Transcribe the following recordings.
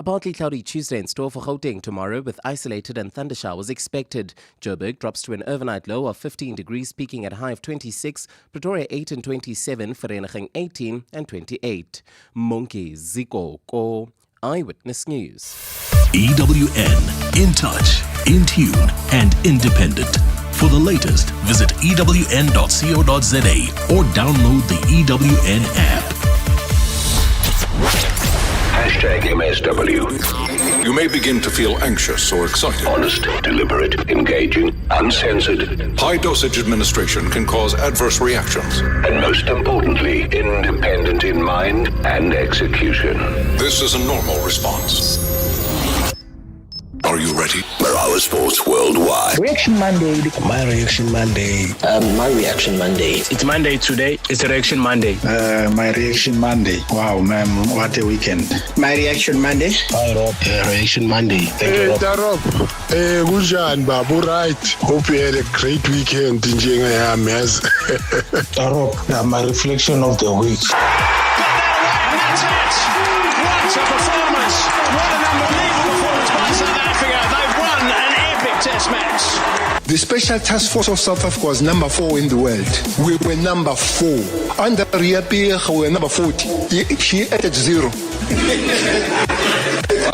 A partly cloudy Tuesday in store for Gauteng tomorrow with isolated and thunder showers expected. Joburg drops to an overnight low of 15 degrees, peaking at a high of 26. Pretoria 8 and 27, Vereeniging 18 and 28. Monkey Ziko Ko. Eyewitness News. EWN, in touch, in tune, and independent. For the latest, visit ewn.co.za or download the EWN app. #MSW. You may begin to feel anxious or excited. Honest, deliberate, engaging, uncensored. High dosage administration can cause adverse reactions. And most importantly, independent in mind and execution. This is a normal response. Are you ready? Marawa Sports Worldwide. Reaction Monday. My Reaction Monday. My Reaction Monday. It's Monday today. It's Reaction Monday. My Reaction Monday. Wow, man, what a weekend. My Reaction Monday. Hi, Rob. Reaction Monday. Thank you, Rob. Gunjan, Babu, right? Hope you had a great weekend in Jingayam. Rob, my reflection of the week. That's it! What a performance! What an unbelievable performance by South Africa. They've won an epic test match. The Special Task Force of South Africa was number 4 in the world. We were number 4. Under Riapi, we were number 40. She added 0.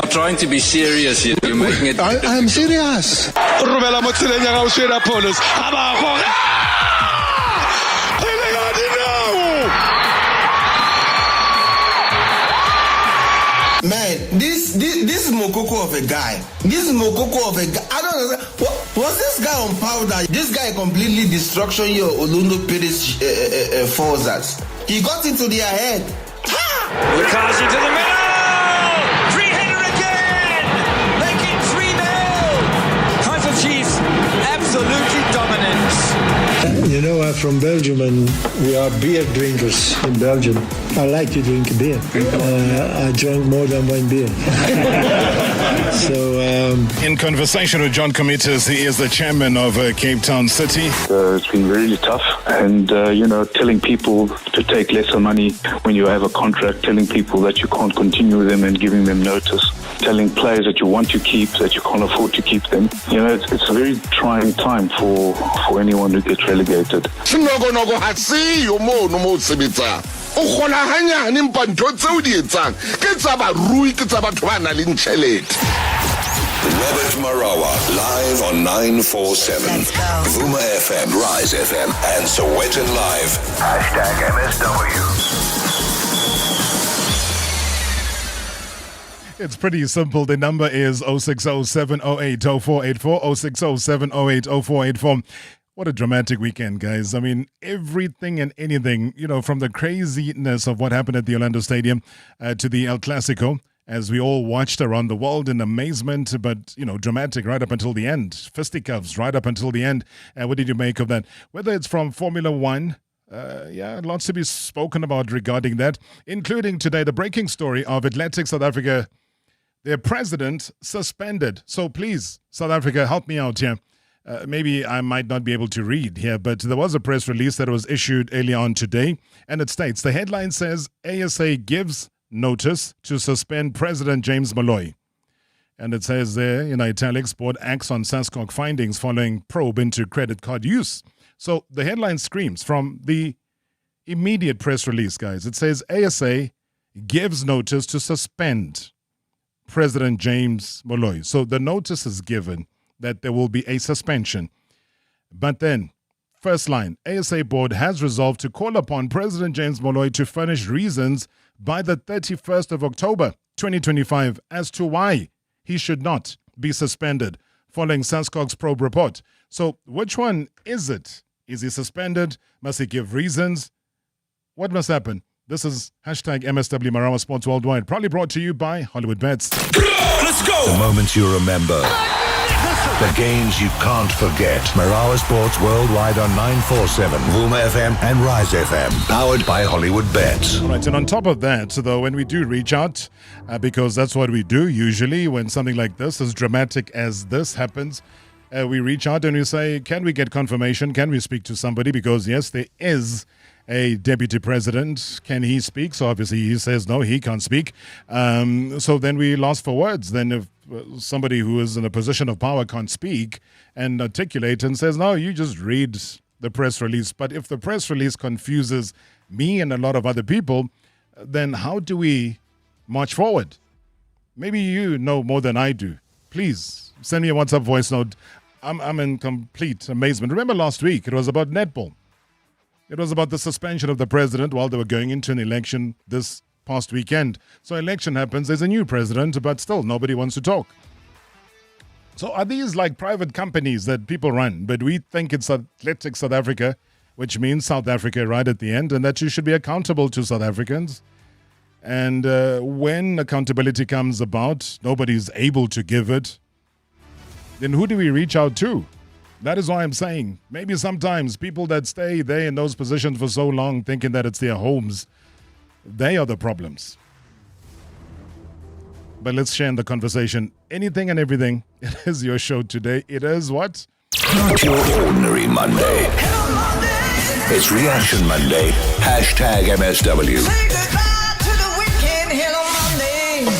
I'm trying to be serious here. You're making it. I am serious. Rubela Motsilenya Gaushera Polos. Man, this is Mokoko of a guy. This is Mokoko of a guy. I don't know. Was this guy on powder? This guy completely destruction your Olundo Perez falls at. He got into their head. Lukazi to the middle! Three-header again! Make it 3-0! Kaiser Chiefs, absolutely dominant. You know, I'm from Belgium and we are beer drinkers in Belgium. I like to drink beer. I drank more than one beer. In conversation with John Committers, he is the chairman of Cape Town City. It's been really tough. And, telling people to take lesser money when you have a contract, telling people that you can't continue with them and giving them notice, telling players that you want to keep, that you can't afford to keep them. It's a very trying time for anyone who gets relegated. O gona hanyane mpa ntho tseo di etsang ke tsa barui ke tsa batho ba nang le ntšhelete. Robert Marawa, live on 947. Vuma FM, Rise FM, and Sowetan Live. #MSW. It's pretty simple. The number is 0607080484, 0607080484. What a dramatic weekend, guys. I mean, everything and anything, from the craziness of what happened at the Orlando Stadium to the El Clasico, as we all watched around the world in amazement, but, dramatic right up until the end. Fisticuffs right up until the end. What did you make of that? Whether it's from Formula One, lots to be spoken about regarding that, including today the breaking story of Athletics South Africa, their president suspended. So please, South Africa, help me out here. Maybe I might not be able to read here, but there was a press release that was issued earlier on today, and it states, the headline says, ASA gives notice to suspend President James Moloi. And it says there, in italics, board acts on SASCOC findings following probe into credit card use. So the headline screams from the immediate press release, guys. It says, ASA gives notice to suspend President James Moloi. So the notice is given that there will be a suspension. But then, first line, ASA board has resolved to call upon President James Moloi to furnish reasons by the 31st of October 2025 as to why he should not be suspended following SASCOC's probe report. So which one is it? Is he suspended? Must he give reasons? What must happen? This is #MSW Marawa Sports Worldwide, proudly brought to you by Hollywood Bets. Let's go! The moments you remember. The games you can't forget. Marawa Sports Worldwide on 947, Vuma FM and Rise FM. Powered by Hollywood Bets. All right, and on top of that, though, when we do reach out, because that's what we do usually when something like this, as dramatic as this happens, we reach out and we say, can we get confirmation? Can we speak to somebody? Because, yes, there is a deputy president. Can he speak? So obviously he says no, he can't speak. So then we lost for words. Then if somebody who is in a position of power can't speak and articulate and says, no, you just read the press release. But if the press release confuses me and a lot of other people, then how do we march forward? Maybe you know more than I do. Please send me a WhatsApp voice note. I'm in complete amazement. Remember last week, it was about netball. It was about the suspension of the president while they were going into an election this past weekend. So election happens, there's a new president, but still nobody wants to talk. So are these like private companies that people run, but we think it's Athletics South Africa, which means South Africa right at the end, and that you should be accountable to South Africans. And when accountability comes about, nobody's able to give it. Then who do we reach out to? That is why I'm saying maybe sometimes people that stay there in those positions for so long thinking that it's their homes, they are the problems. But let's share in the conversation anything and everything. It is your show today. It is what? Not your ordinary Monday. It's Reaction Monday. #MSW.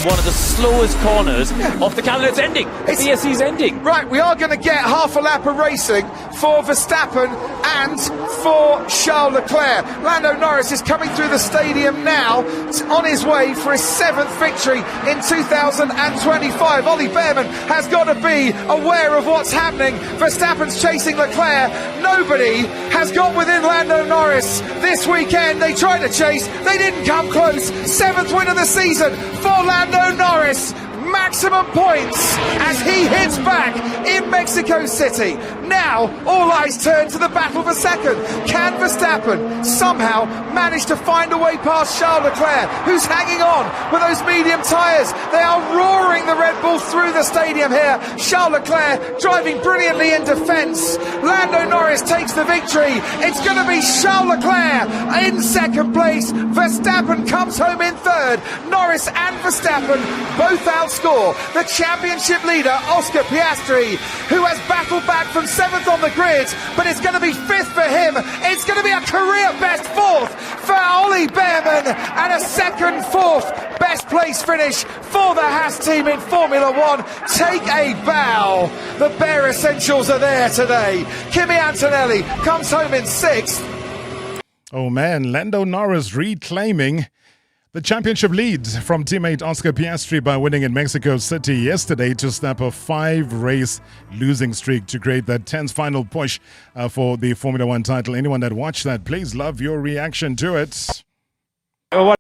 One of the slowest corners of the calendar. It's ending. BSC's ending. Right, we are going to get half a lap of racing for Verstappen and for Charles Leclerc. Lando Norris is coming through the stadium now, on his way for his 7th victory in 2025. Ollie Behrman has got to be aware of what's happening. Verstappen's chasing Leclerc. Nobody has got within Lando Norris this weekend. They tried to chase, they didn't come close. 7th win of the season for Lando Norris. Maximum points as he hits back in Mexico City. Now all eyes turn to the battle for second. Can Verstappen somehow manage to find a way past Charles Leclerc, who's hanging on with those medium tyres? They are roaring the Red Bull through the stadium here. Charles Leclerc driving brilliantly in defence. Lando Norris takes the victory. It's going to be Charles Leclerc in second place. Verstappen comes home in third. Norris and Verstappen both outscore the championship leader, Oscar Piastri, who has battled back from 7th on the grid, but it's going to be 5th for him. It's going to be a career best 4th for Ollie Behrman and a second 4th best place finish for the Haas team in Formula One. Take a bow. The bare essentials are there today. Kimi Antonelli comes home in 6th. Oh man, Lando Norris reclaiming the championship lead from teammate Oscar Piastri by winning in Mexico City yesterday to snap a 5-race losing streak to create that 10th final push for the Formula One title. Anyone that watched that, please love your reaction to it. What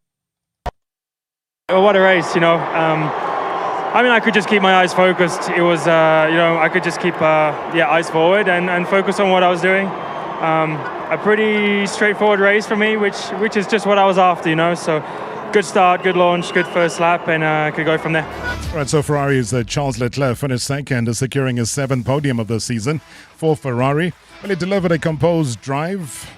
a race, you know. I mean, I could just keep my eyes focused. It was, I could just keep eyes forward and focus on what I was doing. A pretty straightforward race for me, which is just what I was after, you know. So good start, good launch, good first lap, and could go from there. Right, so Ferrari's Charles Leclerc finished second, securing his 7th podium of the season for Ferrari. Well, he delivered a composed drive,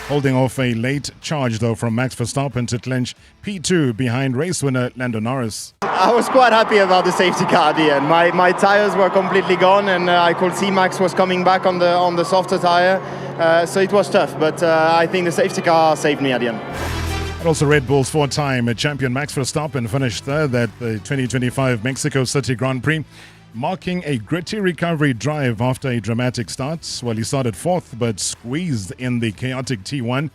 holding off a late charge, though, from Max Verstappen to clinch P2 behind race winner Lando Norris. I was quite happy about the safety car at the end. My tires were completely gone, and I could see Max was coming back on the softer tire, so it was tough. But I think the safety car saved me at the end. And also Red Bull's 4-time champion Max Verstappen finished third at the 2025 Mexico City Grand Prix, marking a gritty recovery drive after a dramatic start. Well, he started 4th but squeezed in the chaotic T1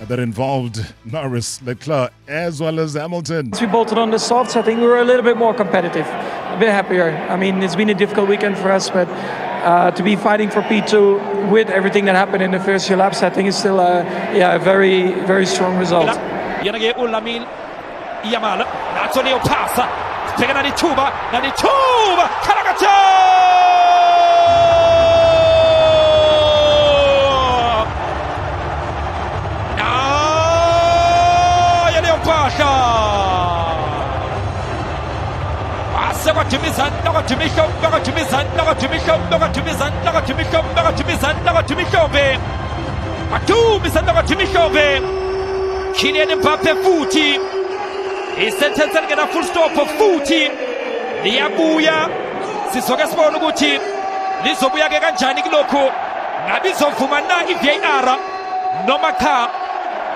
that involved Norris, Leclerc as well as Hamilton. We bolted on the softs. I think we were a little bit more competitive, a bit happier. I mean, it's been a difficult weekend for us, but to be fighting for P2 with everything that happened in the first few laps, I think is still a very, very strong result. Yanage Ulamil Yamal, Nazoleo passa, spiega Nanituba, Karagato! Yaneo Pasha! Passa to Mizan, to Mishop, to Mizan, to Mishop, to Mizan, to Mishop, to Mizan, to Mishove. Atu Mizan, to Mishove. Kylian Mbappe futhi isentenza ngena full stop futhi liyabuya sizoke sibona ukuthi lizobuya ke kanjani kulokho ngabe izovuma na iVAR noma cha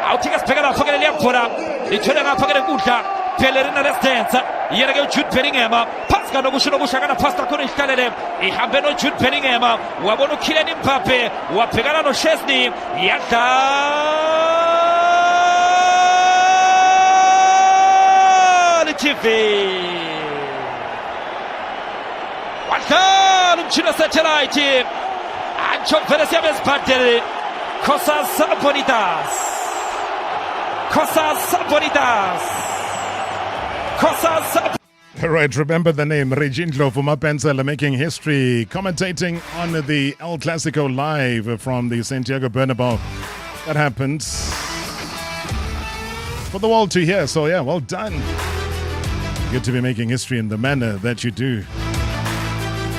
awuthika sibhekela afakele liyaphula lithwele ngafakele kudla Pellerina lestenza yena ke Jude Bellingham phansi kanokusho kana pasta khona ihlalele ihambe no Jude Bellingham wabona uKylian Mbappe wabhekana no Chesney yadla TV wadla umchino satellite ancho verese bespatel Cosas Bonitas Right, remember the name, Regindlo Fumapencela, making history, commentating on the El Clasico live from the Santiago Bernabeu. That happened for the world to hear, so yeah, well done. Good to be making history in the manner that you do.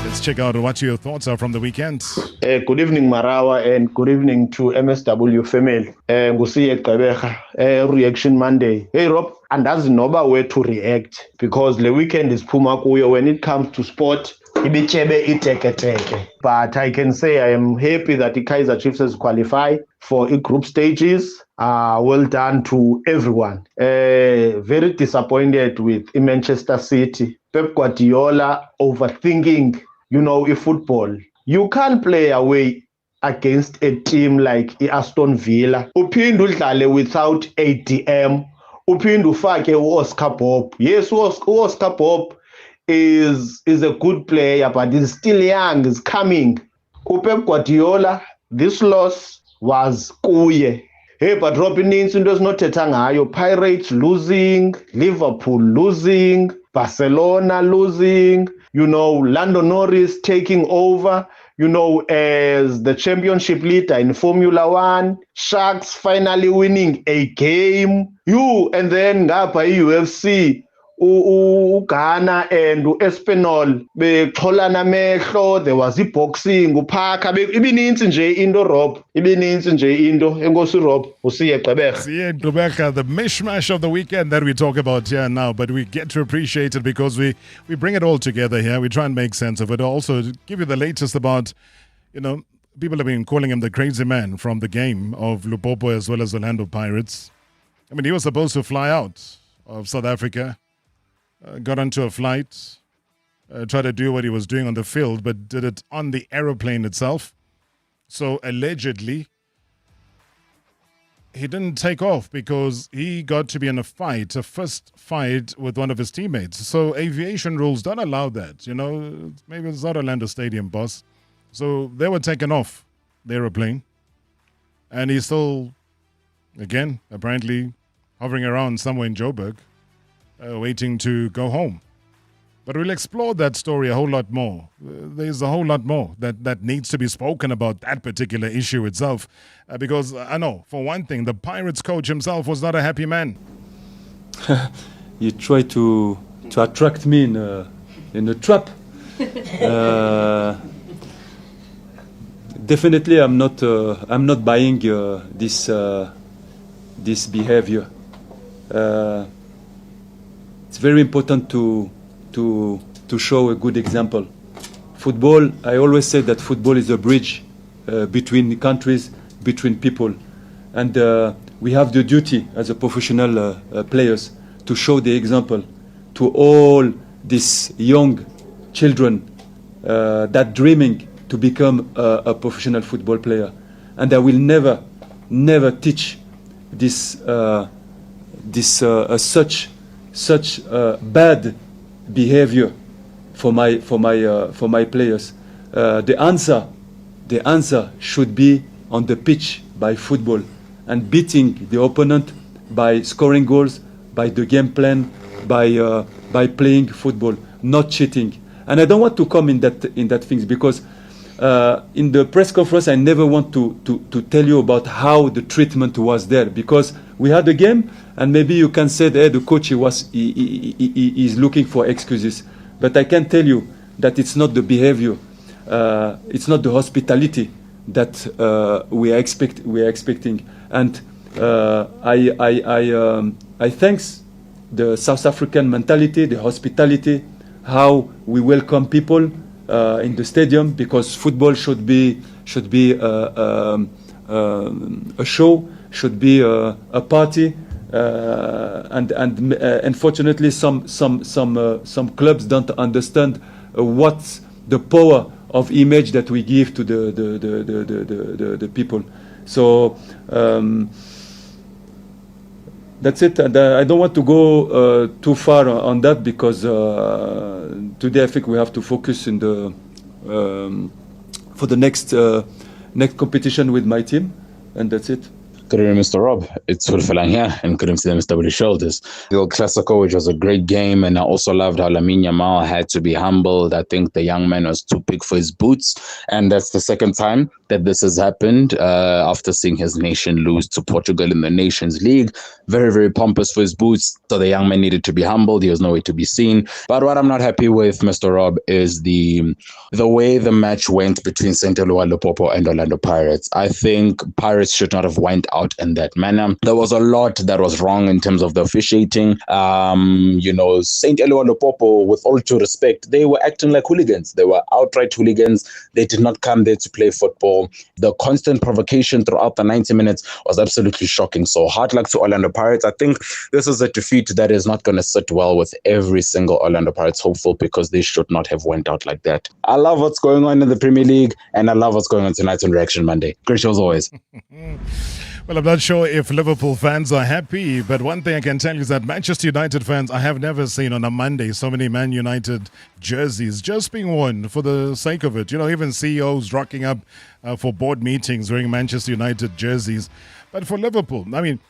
Let's check out what your thoughts are from the weekend. Good evening, Marawa, and good evening to MSW family. Ngusiye Gqeberha, Reaction Monday. Hey Rob, andazi noba where to react because the weekend is phuma kuyo when it comes to sport. Ibichebe iteke. But I can say I am happy that the Kaizer Chiefs has qualified for the group stages. Well done to everyone. Very disappointed with Manchester City. Pep Guardiola overthinking, football. You can't play away against a team like Aston Villa. Uphindu udlale without ATM. Uphindu ufake Oscar Bob. Yes, Oscar Bob is a good player, but he's still young, is coming. Pep Guardiola, this loss was kuye. Hey, but Robin Ninsun does not ngayo. Pirates losing, Liverpool losing, Barcelona losing, Lando Norris taking over, as the championship leader in Formula One, Sharks finally winning a game, and then ngapha UFC, Ghana and Espinol bexholana amehlo. There was boxing uphaka ibininzi nje into Rob ibininzi nje into enkosi Rob usiye Gqeberha. The mishmash of the weekend that we talk about here now, but we get to appreciate it because we bring it all together here. We try and make sense of it. Also give you the latest about people have been calling him the crazy man from the game of Lupopo as well as the Orlando Pirates. I mean, he was supposed to fly out of South Africa. Got onto a flight, tried to do what he was doing on the field, but did it on the aeroplane itself. So allegedly, he didn't take off because he got to be in a first fight with one of his teammates. So aviation rules don't allow that. Maybe it's not Orlando Stadium, boss. So they were taken off the aeroplane. And he's still, again, apparently hovering around somewhere in Joburg. Waiting to go home. But we'll explore that story a whole lot more. There's a whole lot more that needs to be spoken about that particular issue itself. Because I know, for one thing, the Pirates coach himself was not a happy man. You try to attract me in a trap. Definitely, I'm not buying this behavior. It's very important to show a good example. Football, I always say that football is a bridge between countries, between people. And we have the duty as a professional players to show the example to all these young children that dreaming to become a professional football player. And I will never teach this such bad behavior for my players. The answer should be on the pitch by football and beating the opponent by scoring goals, by the game plan, by playing football, not cheating. And I don't want to come in that things because in the press conference I never want to tell you about how the treatment was there because we had a game and maybe you can say that the coach is looking for excuses, but I can tell you that it's not the behavior, it's not the hospitality that we are expecting. And I thanks the South African mentality, the hospitality, how we welcome people in the stadium, because football should be a show, should be a party. And unfortunately, some clubs don't understand what's the power of image that we give to the people. So that's it. And I don't want to go too far on that because today I think we have to focus in the for the next competition with my team, and that's it. Good evening, Mr. Rob. It's Fulfilang here, and good evening to the MSW shoulders. The El Clasico, which was a great game, and I also loved how Lamine Yamal had to be humbled. I think the young man was too big for his boots, and that's the second time that this has happened after seeing his nation lose to Portugal in the Nations League. Very, very pompous for his boots, so the young man needed to be humbled. He was nowhere to be seen. But what I'm not happy with, Mr. Rob, is the way the match went between St. Eloi Lupopo and Orlando Pirates. I think Pirates should not have went out in that manner. There was a lot that was wrong in terms of the officiating. St. Eloi Lupopo, with all due respect, they were acting like hooligans. They were outright hooligans. They did not come there to play football. The constant provocation throughout the 90 minutes was absolutely shocking. So hard luck to Orlando Pirates. I think this is a defeat that is not going to sit well with every single Orlando Pirates hopeful, because they should not have went out like that. I love what's going on in the Premier League, and I love what's going on tonight on Reaction Monday. Great show as always. Well, I'm not sure if Liverpool fans are happy, but one thing I can tell you is that Manchester United fans, I have never seen on a Monday so many Man United jerseys just being worn for the sake of it. Even CEOs rocking up for board meetings wearing Manchester United jerseys. But for Liverpool, I mean,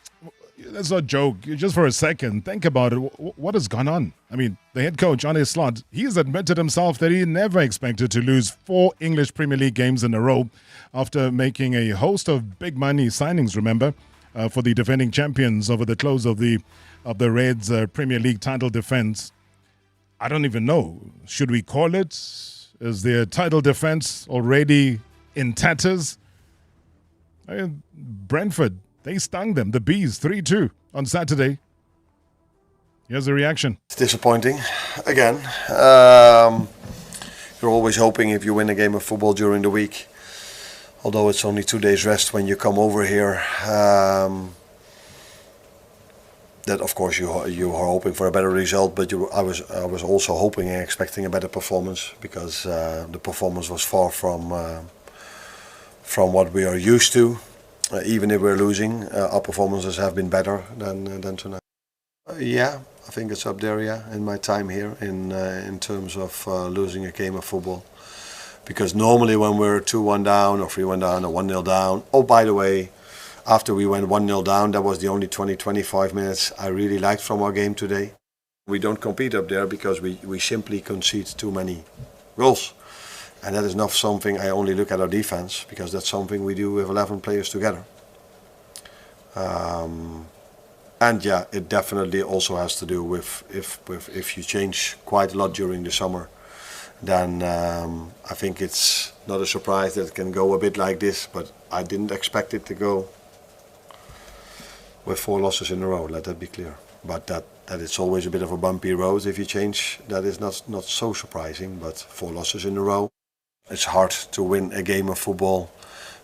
let's not joke. Just for a second, think about it. What has gone on? I mean, the head coach, Arne Slot, he's admitted himself that he never expected to lose 4 English Premier League games in a row after making a host of big money signings, remember, for the defending champions over the close of the Reds' Premier League title defense. I don't even know. Should we call it? Is their title defense already in tatters? Brentford, they stung them, the Bees, 3-2 on Saturday. Here's the reaction. It's disappointing, again. You're always hoping if you win a game of football during the week, although it's only 2 days rest when you come over here, that of course you are hoping for a better result, but I was also hoping and expecting a better performance, because the performance was far from what we are used to. Even if we're losing, our performances have been better than tonight. Yeah, I think it's up there. Yeah, in my time here, in terms of losing a game of football, because normally when we're 2-1 down or 3-1 down or 1-0 down. Oh, by the way, after we went 1-0 down, that was the only 20-25 minutes I really liked from our game today. We don't compete up there because we simply concede too many goals. And that is not something I only look at our defense, because that's something we do with 11 players together. And yeah, it definitely also has to do with if you change quite a lot during the summer, then I think it's not a surprise that it can go a bit like this, but I didn't expect it to go with 4 losses in a row, let that be clear. But that it's always a bit of a bumpy road if you change, that is not so surprising, but 4 losses in a row. It's hard to win a game of football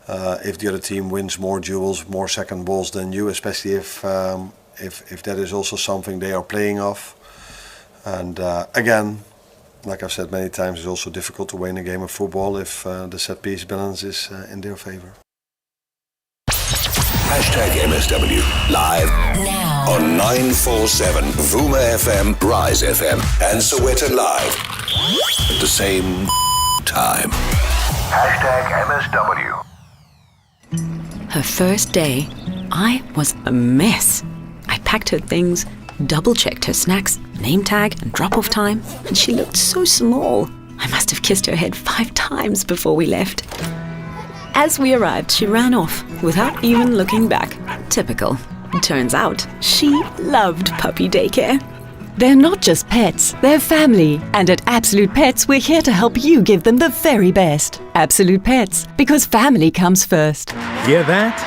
if the other team wins more duels, more second balls than you, especially if that is also something they are playing off. And again, like I've said many times, it's also difficult to win a game of football if the set piece balance is in their favor. #MSW live now on 947 Vuma FM, Rise FM, and Sowetan Live at the same time. #MSW. Her first day, I was a mess. I packed her things, double-checked her snacks, name tag and drop-off time, and she looked so small. I must have kissed her head 5 times before we left. As we arrived, she ran off without even looking back. Typical. Turns out, she loved puppy daycare. They're not just pets, they're family. And at Absolute Pets, we're here to help you give them the very best. Absolute Pets, because family comes first. Hear that?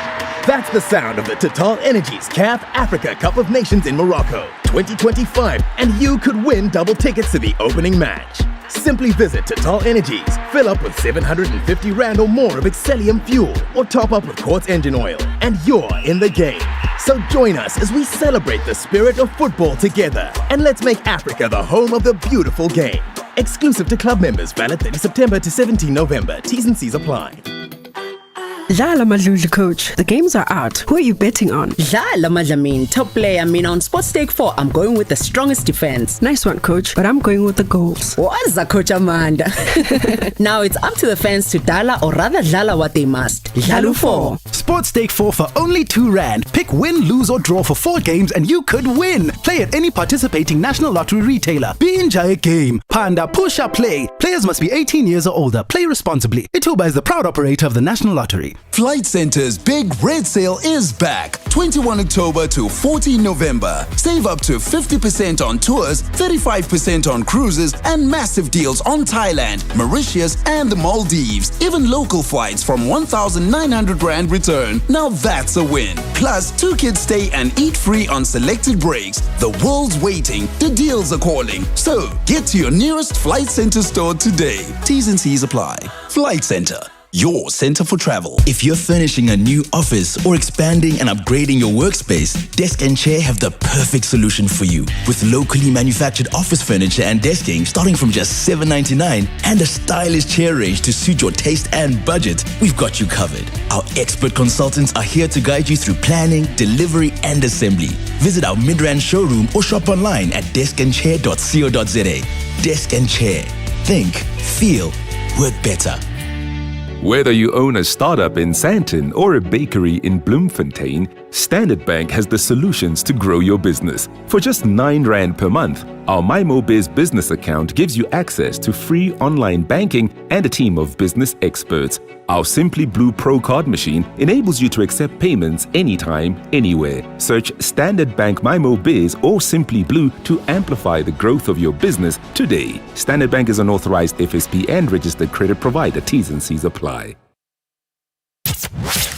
That's the sound of the Total Energies CAF Africa Cup of Nations in Morocco 2025, and you could win double tickets to the opening match. Simply visit Total Energies, fill up with 750 Rand or more of Excellium fuel, or top up with Quartz engine oil, and you're in the game. So join us as we celebrate the spirit of football together, and let's make Africa the home of the beautiful game. Exclusive to club members, valid 30 September to 17 November. T's and C's apply. Dlala Madludlu, coach. The games are out. Who are you betting on? Dlala Madlamin, top player. On Sports Stake 4, I'm going with the strongest defense. Nice one, coach. But I'm going with the goals. What's that, Coach Amanda? Now it's up to the fans to Dlala, or rather Dlala what they must. Dlalu 4. Sports Stake 4 for only 2 Rand. Pick win, lose or draw for 4 games and you could win. Play at any participating National Lottery retailer. Be enjoy a game. Panda push up play. Players must be 18 years or older. Play responsibly. Ituba is the proud operator of the National Lottery. Flight Centre's big red sale is back. 21 October to 14 November. Save up to 50% on tours, 35% on cruises, and massive deals on Thailand, Mauritius, and the Maldives. Even local flights from 1,900 Rand return. Now that's a win. Plus, 2 kids stay and eat free on selected breaks. The world's waiting. The deals are calling. So, get to your nearest Flight Centre store today. T's and C's apply. Flight Centre, your center for travel. If you're furnishing a new office or expanding and upgrading your workspace, Desk & Chair have the perfect solution for you. With locally manufactured office furniture and desking starting from just $7.99 and a stylish chair range to suit your taste and budget, we've got you covered. Our expert consultants are here to guide you through planning, delivery, and assembly. Visit our Midrand showroom or shop online at deskandchair.co.za. Desk & Chair. Think, feel, work better. Whether you own a startup in Sandton or a bakery in Bloemfontein, Standard Bank has the solutions to grow your business. For just 9 Rand per month, our MyMoBiz business account gives you access to free online banking and a team of business experts. Our Simply Blue Pro card machine enables you to accept payments anytime, anywhere. Search Standard Bank MyMoBiz or Simply Blue to amplify the growth of your business today. Standard Bank is an authorized FSP and registered credit provider. T's and C's apply.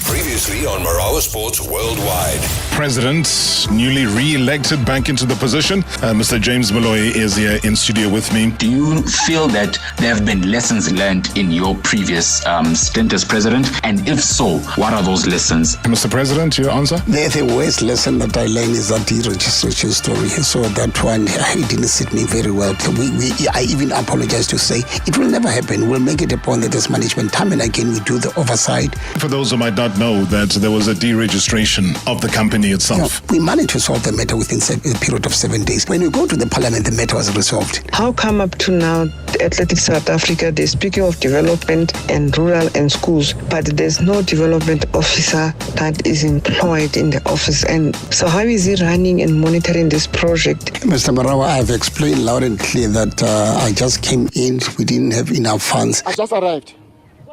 Previously on Marawa Sports Worldwide. President, newly re-elected back into the position. Mr. James Molloy is here in studio with me. Do you feel that there have been lessons learned in your previous stint as president? And if so, what are those lessons? Mr. President, your answer? The worst lesson that I learned is that deregistration story. So that one, it didn't sit me very well. I even apologize to say it will never happen. We'll make it a point that as management, time and again, we do the oversight. For those who might not know that there was a deregistration of the company itself. We managed to solve the matter within a period of 7 days. When we go to the parliament, the matter was resolved. How come up to now, Athletics South Africa, they're speaking of development and rural and schools, but there's no development officer that is employed in the office. And so how is he running and monitoring this project? Mr. Marawa, I've explained loud and clear that I just came in, we didn't have enough funds. I just arrived.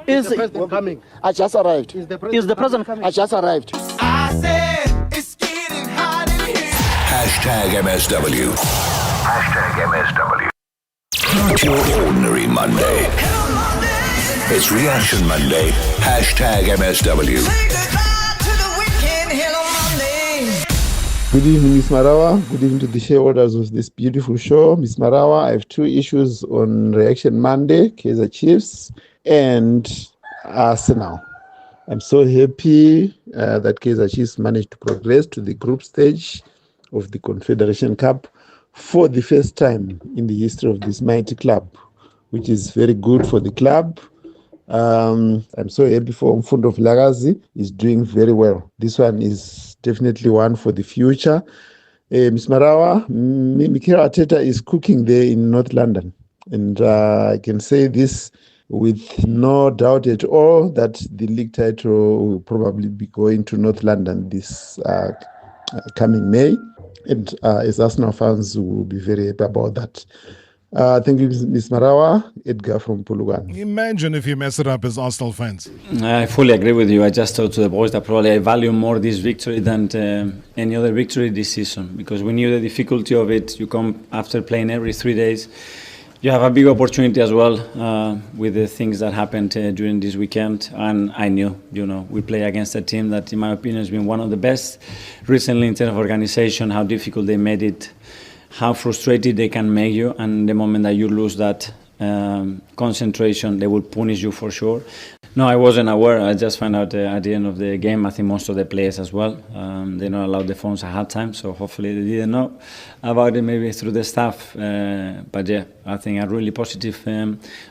Is the president coming? I just arrived. Is the president coming? I just arrived. I said it's getting hot in here. #MSW. #MSW. Not your ordinary Monday. It's Reaction Monday. #MSW. Good evening, Ms. Marawa. Good evening to the shareholders of this beautiful show. Ms. Marawa, I have 2 issues on Reaction Monday, Kaizer Chiefs and Arsenal. I'm so happy that Kaizer Chiefs managed to progress to the group stage of the Confederation Cup for the first time in the history of this mighty club, which is very good for the club. I'm so happy for Mfundo Vilakazi. He's doing very well. This one is definitely one for the future. Ms. Marawa, Mikel Arteta is cooking there in North London. And I can say this with no doubt at all that the league title will probably be going to North London this coming May. And as Arsenal fans, will be very happy about that. Thank you, Ms. Marawa. Edgar from Pulugan. Imagine if you mess it up as Arsenal fans. I fully agree with you. I just told to the boys that probably I value more this victory than any other victory this season, because we knew the difficulty of it. You come after playing every 3 days. You have a big opportunity as well with the things that happened during this weekend. And I knew, we play against a team that, in my opinion, has been one of the best recently in terms of organization, how difficult they made it, how frustrated they can make you. And the moment that you lose that concentration, they will punish you for sure. No, I wasn't aware. I just found out at the end of the game. I think most of the players as well. They not allowed the phones at halftime, so hopefully they didn't know about it, maybe through the staff. But yeah, I think a really positive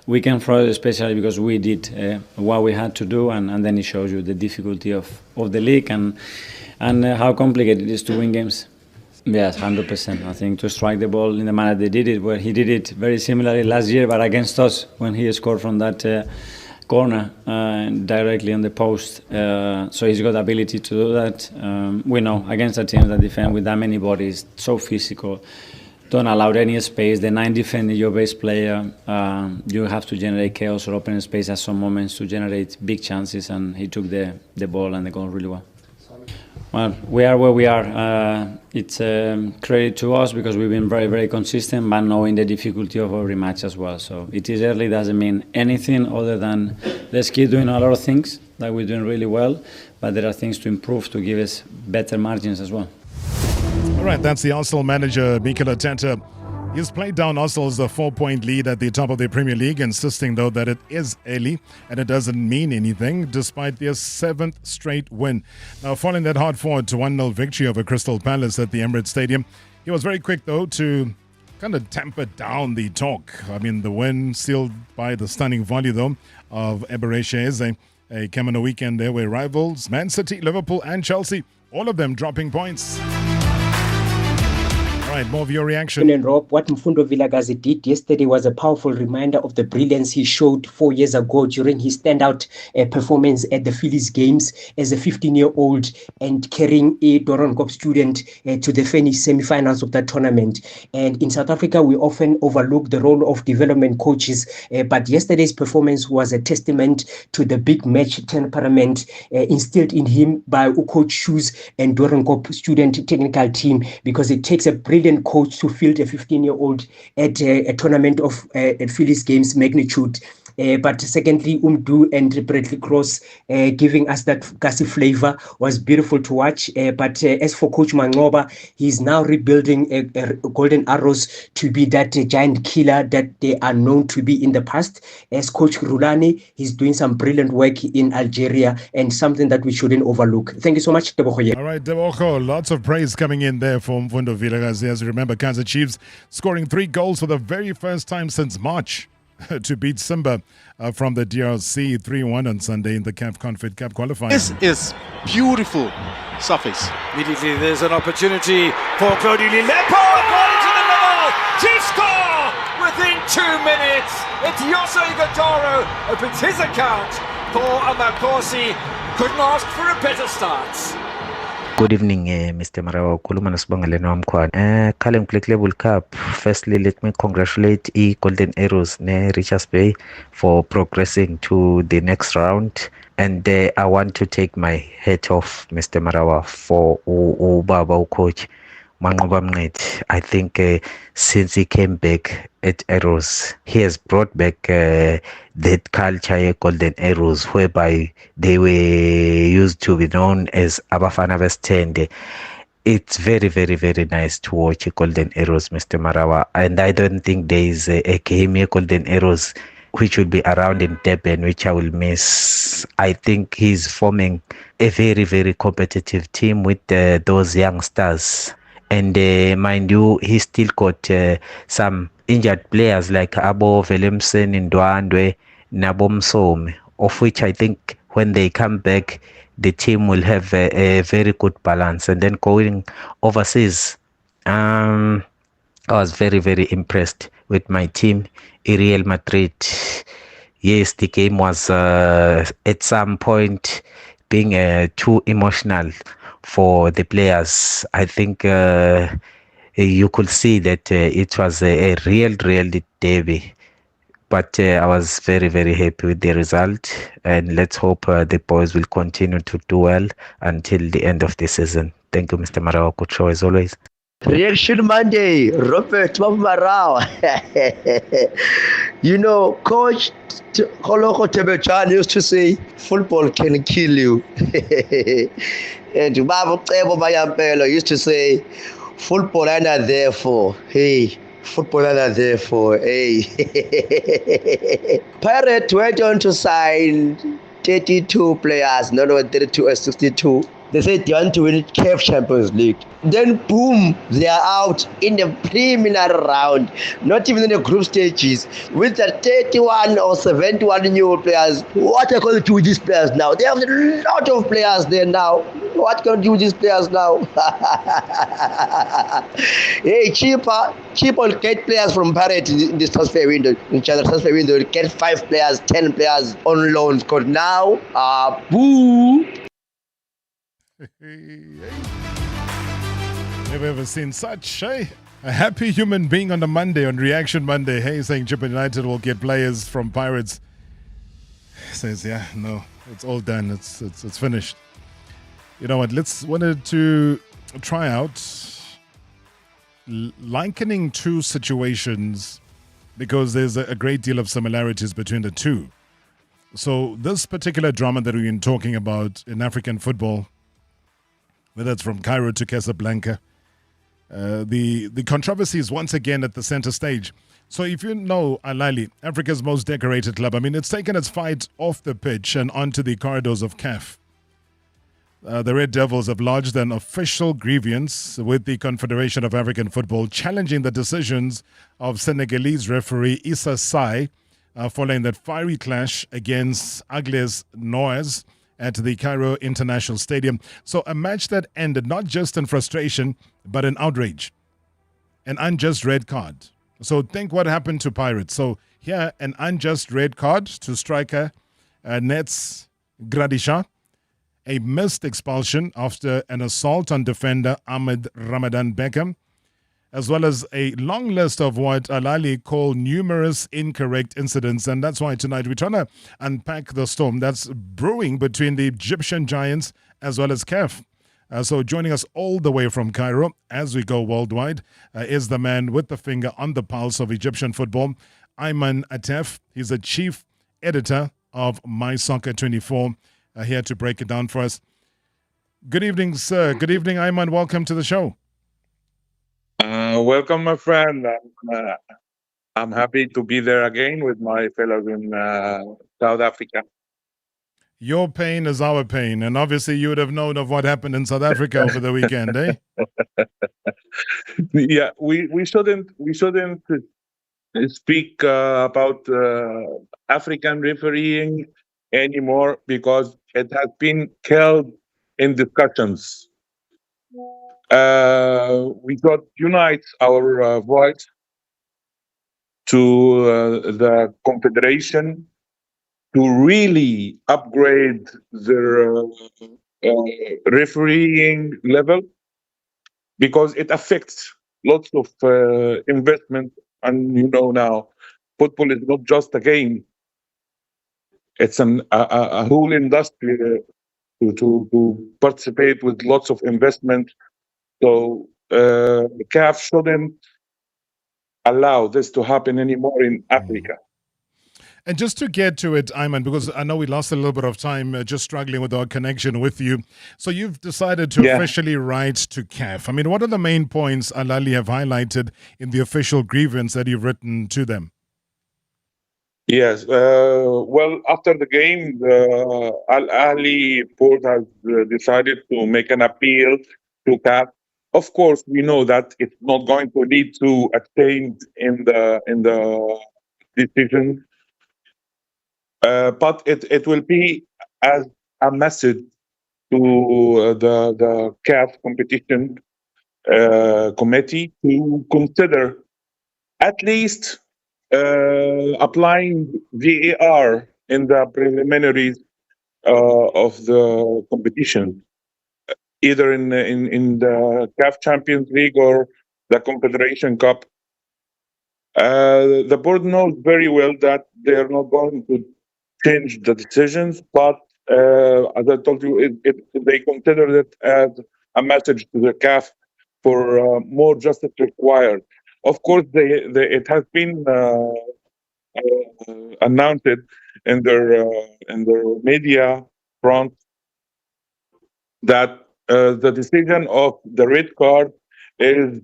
weekend for us, especially because we did what we had to do, and then it shows you the difficulty of the league and how complicated it is to win games. Yes, 100%. I think to strike the ball in the manner they did it, where he did it very similarly last year, but against us when he scored from that corner directly on the post. So he's got the ability to do that. We know against a team that defend with that many bodies, so physical, don't allow any space. The 9 defending your base player, you have to generate chaos or open space at some moments to generate big chances, and he took the ball and the goal really well. Well, we are where we are. It's credit to us because we've been very, very consistent, but knowing the difficulty of every match as well. So it is early, doesn't mean anything other than let's keep doing a lot of things that we're doing really well, but there are things to improve to give us better margins as well. All right, that's the Arsenal manager, Mikel Arteta. He's played down Arsenal's 4-point lead at the top of the Premier League, insisting, though, that it is early and it doesn't mean anything, despite their 7th straight win. Now, following that hard-fought 1-0 victory over Crystal Palace at the Emirates Stadium, he was very quick, though, to kind of tamper down the talk. I mean, the win sealed by the stunning volley, though, of Eberechi Eze. Came on a weekend there where rivals Man City, Liverpool and Chelsea, all of them dropping points. All right, more of your reaction. And Rob, what Mfundo Vilakazi did yesterday was a powerful reminder of the brilliance he showed 4 years ago during his standout performance at the Phillies games as a 15-year-old and carrying a Doron student to the semi-finals of that tournament. And in South Africa, we often overlook the role of development coaches, but yesterday's performance was a testament to the big match temperament instilled in him by Coach Shoes and Doron student technical team, because it takes a brilliant coach to field a 15-year-old at a tournament of at Phillies games magnitude. But secondly, Umdu and Bradley Cross giving us that gassy flavor was beautiful to watch. But as for Coach Mangoba, he's now rebuilding Golden Arrows to be that giant killer that they are known to be in the past. As Coach Rulani, he's doing some brilliant work in Algeria and something that we shouldn't overlook. Thank you so much, Tebogo. All right, Tebogo, lots of praise coming in there from Mfundo Vilakazi. As you remember, Kaizer Chiefs scoring 3 goals for the very first time since March to beat Simba from the DRC 3-1 on Sunday in the CAF Confed Cup qualifying. This is beautiful surface. Immediately there's an opportunity for Cody Lilepo. Ball into the middle. Chiefs score within 2 minutes. It's Yoso Igatoro opens his account for Amakosi. Couldn't ask for a better start. Good evening, Mr. Marawa. Kuluma nasibongeleni wamkhwana. Calling Black Label Cup. Firstly, let me congratulate Golden Arrows ne Richards Bay for progressing to the next round. And I want to take my hat off, Mr. Marawa, for Baba coach Mangoba Mngeti. I think since he came back at Arrows, he has brought back that culture, Golden Arrows, whereby they were used to be known as Abafana Westende. It's very, very, very nice to watch Golden Arrows, Mr. Marawa. And I don't think there is a game here, Golden Arrows, which will be around in Durban, which I will miss. I think he's forming a very, very competitive team with those youngsters. And mind you, he still got some injured players like Abo Williamson in Ndwandwe, Nabomsom, of which I think when they come back, the team will have a very good balance. And then going overseas, I was very, very impressed with my team, Real Madrid. Yes, the game was at some point being too emotional for the players. I think you could see that it was a real derby. But I was very, very happy with the result. And let's hope the boys will continue to do well until the end of the season. Thank you, Mr. Marawa. Good show as always. Reaction Monday, Robert Marawa. You know, Coach Koloko Tebechan used to say, football can kill you. And Babu Tebo Mayampelo used to say, football are not there for, hey, footballer there for a Pirate went on to sign 32 players, not 32 or 62. They said they want to win CAF Champions League. Then boom, they are out in the preliminary round, not even in the group stages, with the 31 or 71 new players. What are going to do with these players now? They have a lot of players there now. What can we do with these players now? Hey, cheap will get players from Barrett in this transfer window. In China transfer window, get 5 players, 10 players on loans. Because now, boo. Never ever seen such a happy human being on a Monday, on Reaction Monday. Hey, saying Chippa United will get players from Pirates. Says, yeah, no, it's all done. It's finished. You know what? Wanted to try out likening two situations because there's a great deal of similarities between the two. So this particular drama that we've been talking about in African football, whether it's from Cairo to Casablanca, the controversy is once again at the center stage. So if you know Al-Ahly, Africa's most decorated club, I mean, it's taken its fight off the pitch and onto the corridors of CAF. The Red Devils have lodged an official grievance with the Confederation of African Football, challenging the decisions of Senegalese referee Issa Sai following that fiery clash against Agles Noires at the Cairo International Stadium. So a match that ended not just in frustration, but in outrage. An unjust red card. So think what happened to Pirates. So here, an unjust red card to striker Nets Gradisha. A missed expulsion after an assault on defender Ahmed Ramadan Beckham, as well as a long list of what Al-Ahly call numerous incorrect incidents. And that's why tonight we're trying to unpack the storm that's brewing between the Egyptian giants as well as CAF. So joining us all the way from Cairo as we go worldwide is the man with the finger on the pulse of Egyptian football, Ayman Atef. He's the chief editor of My Soccer 24. Here to break it down for us. Good evening, sir. Good evening, Ayman. Welcome to the show. Welcome, my friend. I'm happy to be there again with my fellows in South Africa. Your pain is our pain, and obviously you would have known of what happened in South Africa over the weekend, eh? Yeah, we shouldn't speak about African refereeing anymore because it has been killed in discussions. We got unite our voice to the Confederation to really upgrade their refereeing level because it affects lots of investment. And you know now, football is not just a game. It's a whole industry to participate with lots of investment. So CAF shouldn't allow this to happen anymore in Africa. And just to get to it, Ayman, because I know we lost a little bit of time just struggling with our connection with you. So you've decided to officially write to CAF. I mean, what are the main points Al-Ahly have highlighted in the official grievance that you've written to them? Yes. Well, after the game, the Al-Ahly board has decided to make an appeal to CAF. Of course, we know that it's not going to lead to a change in the decision, but it will be as a message to the CAF competition committee to consider at least applying VAR in the preliminaries of the competition, either in the CAF Champions League or the Confederation Cup. The board knows very well that they are not going to change the decisions, but as I told you, they consider it as a message to the CAF for more justice required. Of course, it has been announced in their media front that the decision of the red card is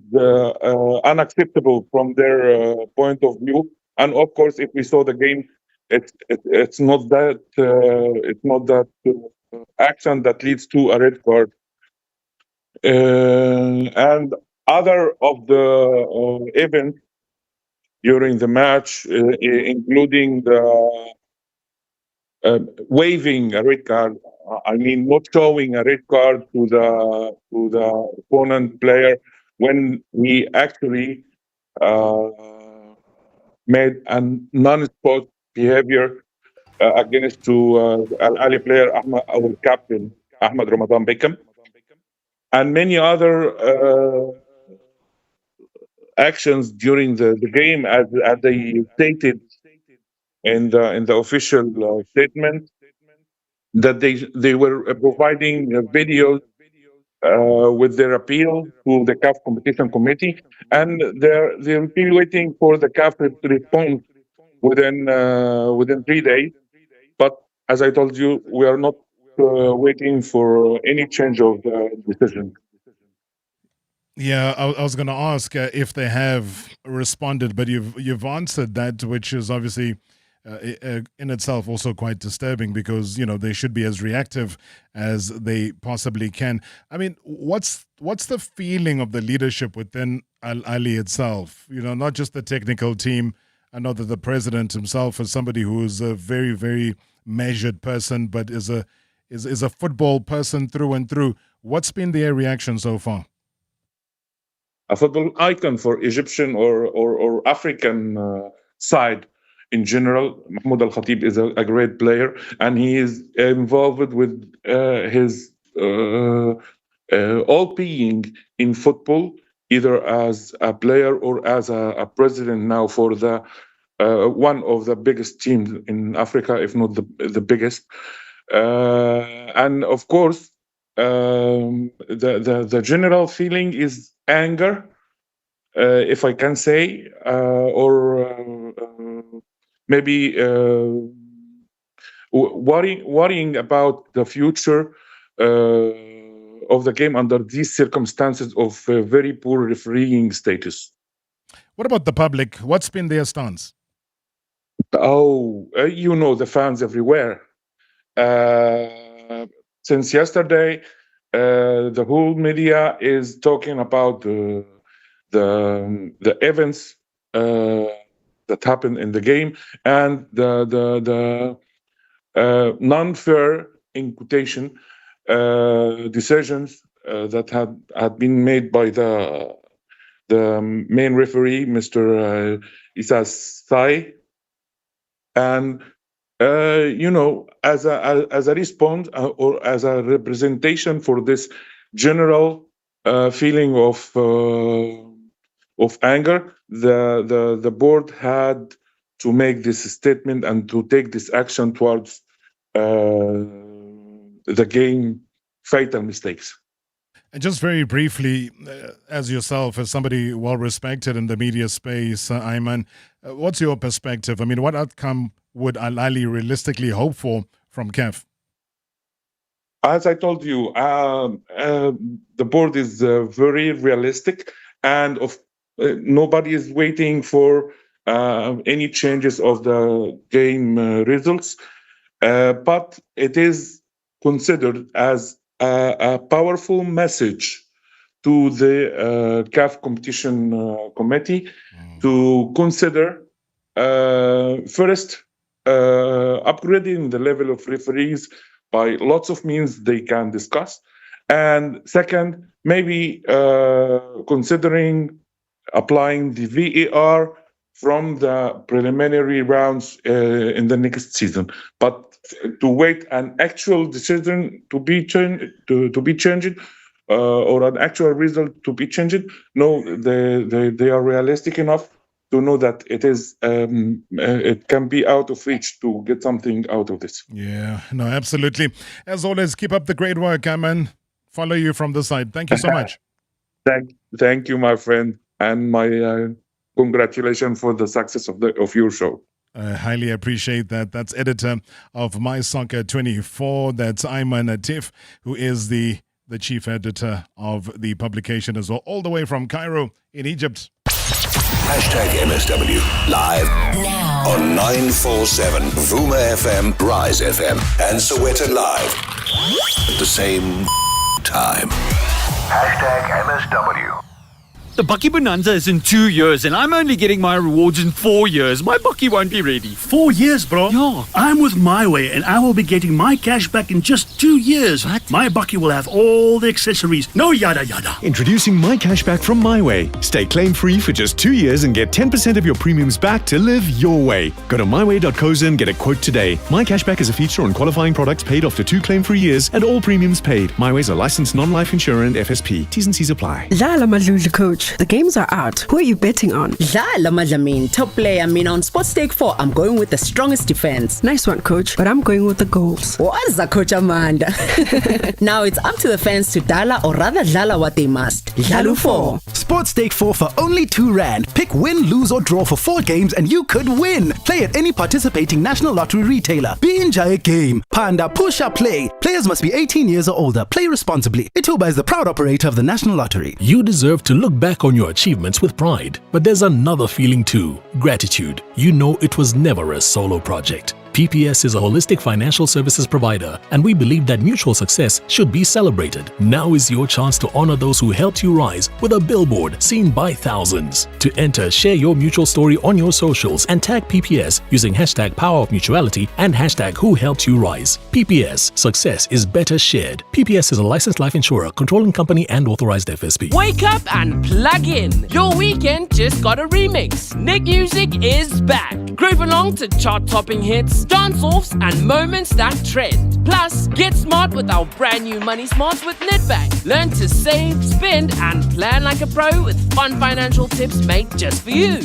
unacceptable from their point of view. And of course, if we saw the game, it's not that action that leads to a red card. And other of the events during the match, including the waving a red card. I mean, not showing a red card to the opponent player when he actually made a non-sport behavior against to Al Ali player Ahmad, our captain Ahmad Ramadan Beckham, and many other actions during the game, as they stated in the official statement, that they were providing videos with their appeal to the CAF competition committee, and they're still waiting for the CAF to respond within 3 days. But as I told you, we are not waiting for any change of the decision. Yeah, I was going to ask if they have responded, but you've answered that, which is obviously in itself also quite disturbing, because they should be as reactive as they possibly can. I mean, what's the feeling of the leadership within Al Ali itself? Not just the technical team. I know that the president himself is somebody who is a very, very measured person, but is a football person through and through. What's been their reaction so far? A football icon for Egyptian or African side in general. Mahmoud Al Khatib is a great player, and he is involved with his all being in football, either as a player or as a president now for the one of the biggest teams in Africa, if not the biggest. And of course, the general feeling is anger, if I can say, or maybe worrying about the future of the game under these circumstances of very poor refereeing status. What about the public? What's been their stance? Oh, the fans everywhere. Since yesterday, the whole media is talking about the events that happened in the game, and the non-fair, in quotation, decisions that had been made by the main referee, Mr. Issa Sai. And as a response or as a representation for this general feeling of anger, the board had to make this statement and to take this action towards the game fatal mistakes. And just very briefly, as yourself, as somebody well respected in the media space, Ayman, what's your perspective? I mean, what outcome would Al Ali realistically hope for from CAF? As I told you, the board is very realistic, and nobody is waiting for any changes of the game results. But it is considered as a powerful message to the CAF competition committee to consider first upgrading the level of referees by lots of means they can discuss, and second, maybe considering applying the VAR from the preliminary rounds in the next season. But to wait an actual decision to be changed, or an actual result to be changed, no, they are realistic enough to know that it can be out of reach to get something out of this. Yeah, no, absolutely. As always, keep up the great work, Ayman. Follow you from the side. Thank you so much. Thank you, my friend, and my congratulations for the success of your show. I highly appreciate that. That's editor of My Soccer 24. That's Ayman Atif, who is the the chief editor of the publication as well, all the way from Cairo in Egypt. Hashtag MSW live now on 947 Vuma FM, Rise FM, and Sowetan Live at the same time. Hashtag MSW. The Bucky Bonanza is in 2 years and I'm only getting my rewards in 4 years. My Bucky won't be ready. 4 years, bro? Yeah. I'm with My Way and I will be getting my cash back in just 2 years. What? My Bucky will have all the accessories. No yada yada. Introducing My Cashback from My Way. Stay claim-free for just 2 years and get 10% of your premiums back to live your way. Go to myway.co.za and get a quote today. My Cashback is a feature on qualifying products paid after 2 claim-free years and all premiums paid. My Way is a licensed non-life insurer and FSP. T's and C's apply. Dlala Madluli coach. The games are out. Who are you betting on? Dlala Madlamin, top player. On Sports Stake 4, I'm going with the strongest defense. Nice one, coach, but I'm going with the goals. What's that, Coach Amanda? Now it's up to the fans to dala or rather dlala what they must. Dlalu 4. Sports Stake 4 for only R2. Pick win, lose or draw for 4 games and you could win. Play at any participating National Lottery retailer. Enjoy a game. Panda push up play. Players must be 18 years or older. Play responsibly. Ituba is the proud operator of the National Lottery. You deserve to look back on your achievements with pride. But there's another feeling too. Gratitude. You know it was never a solo project. PPS is a holistic financial services provider, and we believe that mutual success should be celebrated. Now is your chance to honor those who helped you rise with a billboard seen by thousands. To enter, share your mutual story on your socials and tag PPS using hashtag Power of Mutuality and hashtag Who Helped You Rise. PPS, success is better shared. PPS is a licensed life insurer, controlling company and authorized FSP. Wake up and plug in. Your weekend just got a remix. Nick Music is back. Groove along to chart-topping hits, dance-offs and moments that trend. Plus, get smart with our brand new Money Smarts with Nedbank. Learn to save, spend and plan like a pro with fun financial tips made just for you.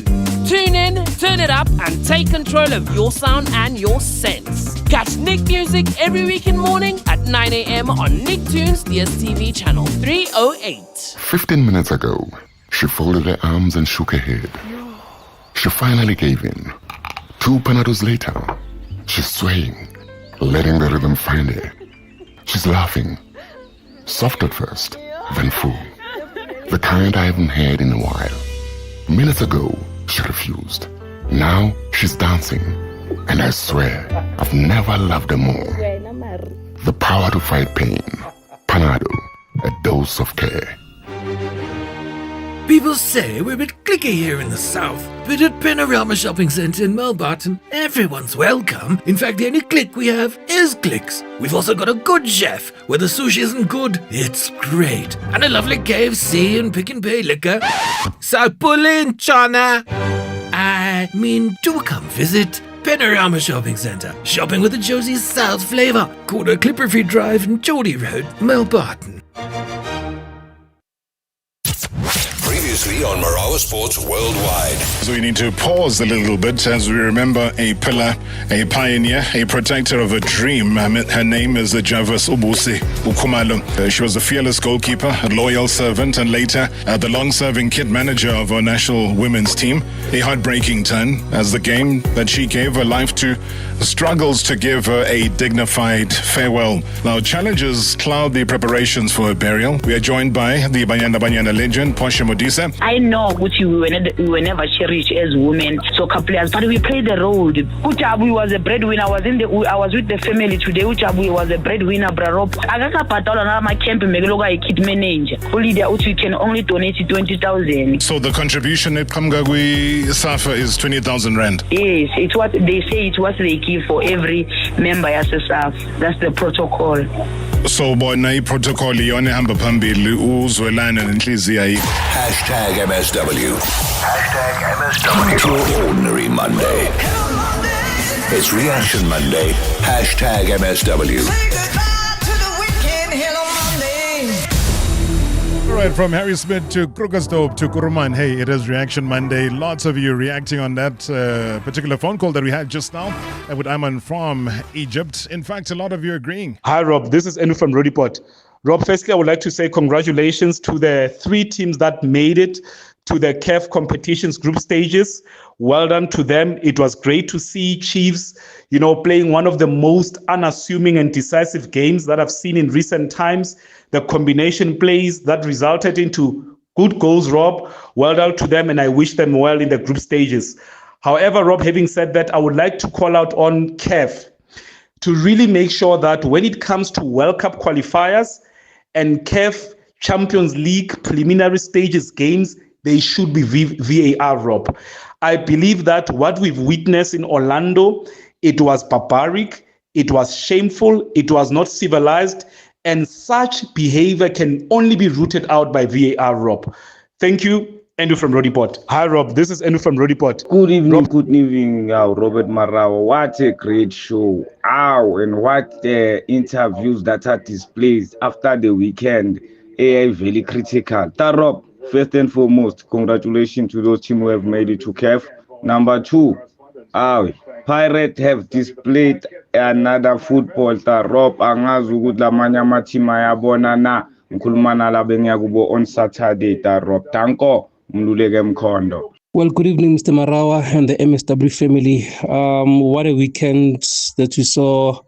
Tune in, turn it up and take control of your sound and your sense. Catch Nick Music every weekend morning at 9 a.m. on Nicktoons DSTV channel 308. 15 minutes ago, she folded her arms and shook her head. She finally gave in. 2 Panados later, she's swaying, letting the rhythm find her. She's laughing, soft at first, then full. The kind I haven't heard in a while. Minutes ago, she refused. Now she's dancing, and I swear I've never loved her more. The power to fight pain. Panado, a dose of care. People say we're a bit cliquey here in the south, but at Panorama Shopping Centre in Melbarton, everyone's welcome. In fact, the only click we have is clicks. We've also got a good chef. Where the sushi isn't good, it's great. And a lovely KFC and Pick and Pay liquor. So pull in, Chana. Do come visit Panorama Shopping Centre. Shopping with the Josie South flavour. Corner Clipperfield Drive and Geordie Road, Melbarton. Previously on Marawa Sports Worldwide. So we need to pause a little bit as we remember a pillar, a pioneer, a protector of a dream. Her name is Javas Ubusi Ukumalo. She was a fearless goalkeeper, a loyal servant, and later the long-serving kit manager of our national women's team. A heartbreaking turn as the game that she gave her life to struggles to give her a dignified farewell. Now, challenges cloud the preparations for her burial. We are joined by the Banyana legend, Portia Modisa. I know which we were never cherished as women, so players, but we played the role. Uchabu was a breadwinner. I was with the family today. Uchabu was a breadwinner. Brarop. Agasa patala na my camp megeloga a kid manager. Only there we can only donate 20,000. So the contribution at Kamgagwi Safa is 20,000 rand. Yes, it's what they say. It's what they give for every member as a staff. That's the protocol. So boy, na protocol yone hamba phambili uzwelana nenhliziyo ayikho. #MSW. #MSW. To ordinary Monday. It's Reaction Monday. #MSW. All right, from Harry Smith to Krugersdorp to Kuruman. Hey, it is Reaction Monday. Lots of you reacting on that particular phone call that we had just now with Ayman from Egypt. In fact, a lot of you agreeing. Hi, Rob. This is Enu from Rudipot. Rob, firstly, I would like to say congratulations to the 3 teams that made it to the CAF competitions group stages. Well done to them. It was great to see Chiefs, playing one of the most unassuming and decisive games that I've seen in recent times. The combination plays that resulted into good goals, Rob. Well done to them, and I wish them well in the group stages. However, Rob, having said that, I would like to call out on CAF to really make sure that when it comes to World Cup qualifiers and CAF Champions League preliminary stages games, they should be VAR, Rob. I believe that what we've witnessed in Orlando, it was barbaric, it was shameful, it was not civilized, and such behavior can only be rooted out by VAR, Rob. Thank you. Andrew from Rodiport. Hi, Rob. This is Andrew from Rodiport. Good evening, Robert Marawa. What a great show. And what interviews that are displayed after the weekend. Very critical. Rob, first and foremost, congratulations to those teams who have made it to CAF. Number two, Pirates have displayed another football. Rob, angazugudla manyama team ayabona na nkulumana labenyakubo on Saturday. Rob, tanko. Well, good evening, Mr. Marawa and the MSW family. What a weekend that we saw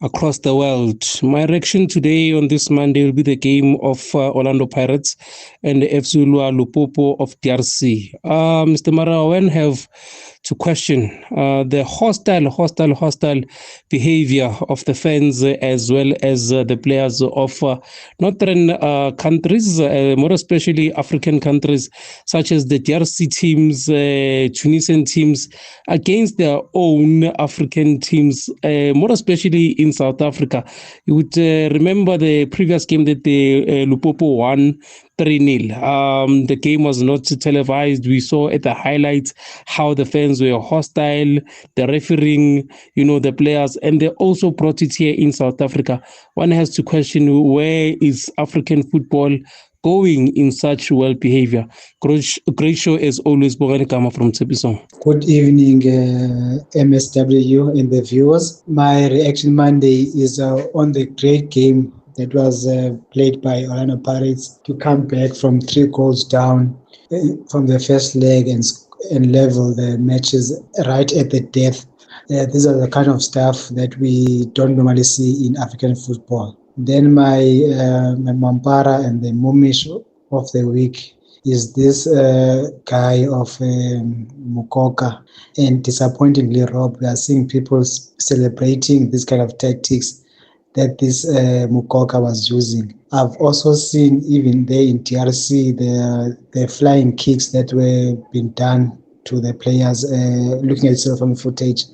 across the world. My reaction today on this Monday will be the game of Orlando Pirates and the FC Lupopo of DRC. Mr. Marawa, when have to question the hostile behavior of the fans as well as the players of northern countries, more especially African countries such as the DRC teams, Tunisian teams, against their own African teams, more especially in South Africa. You would remember the previous game that the Lupopo won 3-0. The game was not televised. We saw at the highlights how the fans were hostile, the refereeing, the players, and they also brought it here in South Africa. One has to question, where is African football going in such well behavior? Great show as always. Bongani Kama from Tsepisong. Good evening, MSW and the viewers. My reaction Monday is on the great game that was played by Orlando Pirates to come back from 3 goals down from the first leg and level the matches right at the death. These are the kind of stuff that we don't normally see in African football. Then my Mampara and the Mumish of the week is this guy of Mukoka. And disappointingly, Rob, we are seeing people celebrating this kind of tactics that this Mukoka was using. I've also seen even there in TRC the flying kicks that were being done to the players, looking at cell phone footage.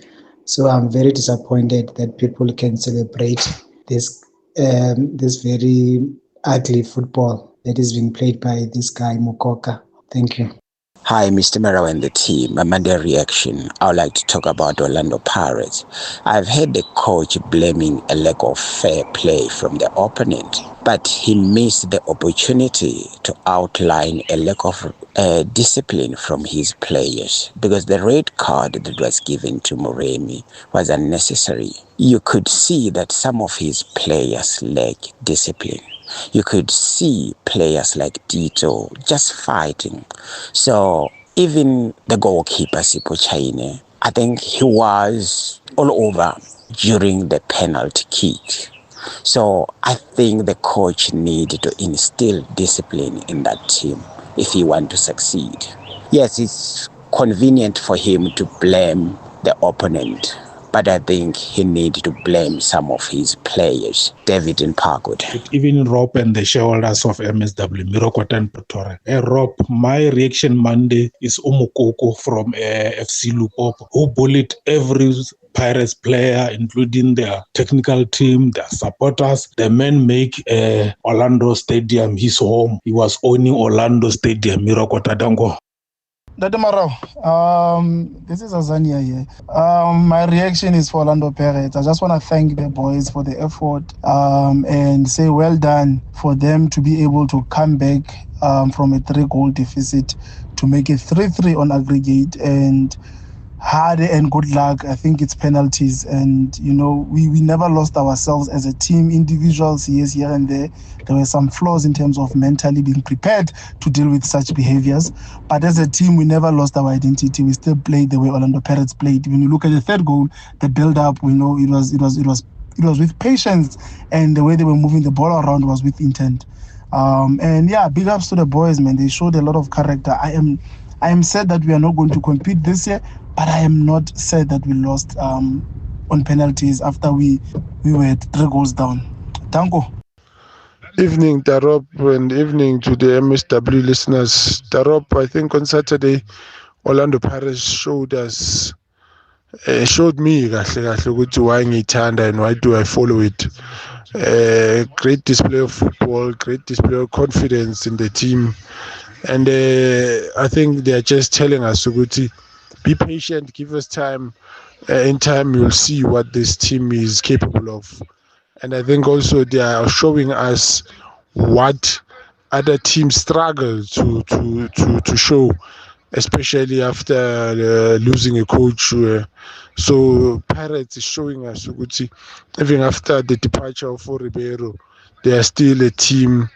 So I'm very disappointed that people can celebrate this very ugly football that is being played by this guy Mukoka. Thank you. Hi, Mr. Marawa and the team. My Monday reaction, I would like to talk about Orlando Pirates. I've heard the coach blaming a lack of fair play from the opponent, but he missed the opportunity to outline a lack of discipline from his players, because the red card that was given to Moremi was unnecessary. You could see that some of his players lack discipline. You could see players like Tito just fighting. So even the goalkeeper, Sipo Chaine, I think he was all over during the penalty kick. So I think the coach needed to instill discipline in that team if he wants to succeed. Yes, it's convenient for him to blame the opponent, but I think he needs to blame some of his players. David and Parkwood. Even Rob and the shareholders of MSW, Mirokota and Pretoria. Rob, my reaction Monday is Umukoko from FC Lupopo, who bullied every Pirates player, including their technical team, their supporters. The man make Orlando Stadium his home. He was owning Orlando Stadium, Mirokota Dango. Dada Marawa, this is Azania here. My reaction is for Orlando Pirates. I just want to thank the boys for the effort and say well done for them to be able to come back from a 3-goal deficit to make it 3-3 on aggregate. And hard and good luck. I think it's penalties, and we never lost ourselves as a team. Individuals, yes, here and there were some flaws in terms of mentally being prepared to deal with such behaviors, but as a team we never lost our identity. We still played the way Orlando Pirates played. When you look at the third goal, the build up, we know it was with patience, and the way they were moving the ball around was with intent. And yeah, big ups to the boys, man. They showed a lot of character. I am sad that we are not going to compete this year, but I am not sad that we lost on penalties after we were 3 goals down. Tanko. Evening, Darop, and evening to the MSW listeners. Darop, I think on Saturday, Orlando Pirates showed me why ngithanda and why do I follow it. Great display of football, great display of confidence in the team. And I think they're just telling us, Suguti, be patient, give us time. In time, you'll see what this team is capable of. And I think also they are showing us what other teams struggle to show, especially after losing a coach. So Pirates is showing us, Suguti, even after the departure of Ribeiro, they are still a team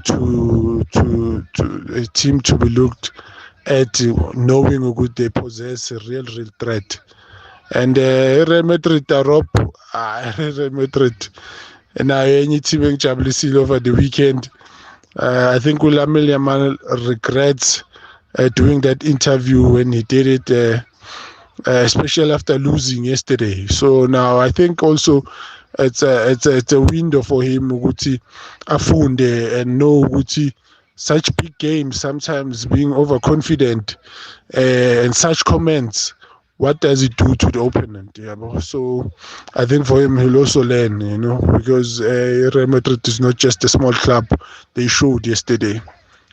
to be looked at, knowing what they possess a real threat. And Real Madrid Real Madrid, and any team in Champions League over the weekend. I think Lamine Yamal regrets doing that interview when he did it, especially after losing yesterday. So now I think also it's a window for him, Uguti afunde and know Uguti such big games sometimes being overconfident and such comments. What does it do to the opponent? So I think for him, he'll also learn, because Real Madrid is not just a small club. They showed yesterday.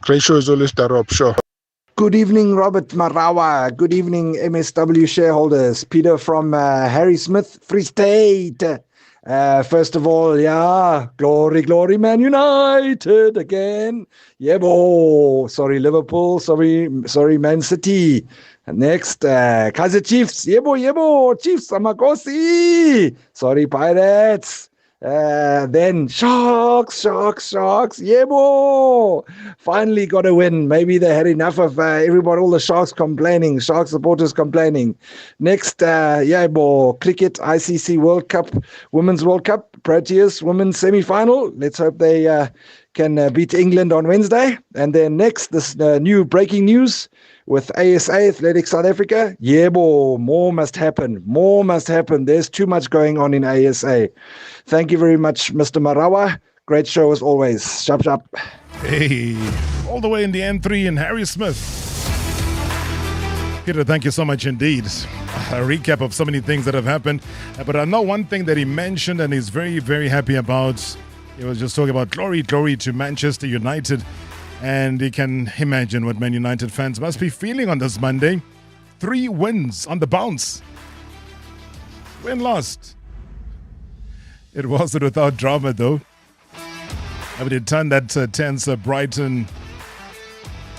Great show is always Darop, sure. Good evening, Robert Marawa. Good evening, MSW shareholders. Peter from Harry Smith, Free State. First of all, glory, Man United again. Sorry, Liverpool. Sorry, Man City. Next, Kaiser Chiefs. Chiefs, Amakosi. Sorry, Pirates. Then Sharks. Finally got a win. Maybe they had enough of everybody, all the Sharks complaining, Shark supporters complaining. Next, cricket, ICC World Cup, Women's World Cup, Proteas Women's semi-final. Let's hope they can beat England on Wednesday. And then next, this new breaking news with ASA, Athletic South Africa. More must happen. There's too much going on in ASA. Thank you very much, Mr. Marawa. Great show as always. Sharp. Hey, all the way in the N3 in Harry Smith. Peter, thank you so much indeed. A recap of so many things that have happened. But I know one thing that he mentioned and he's very, very happy about. He was just talking about glory to Manchester United. And you can imagine what Man United fans must be feeling on this Monday. 3 wins on the bounce. Win lost. It wasn't without drama though. I mean, it turned that tense Brighton.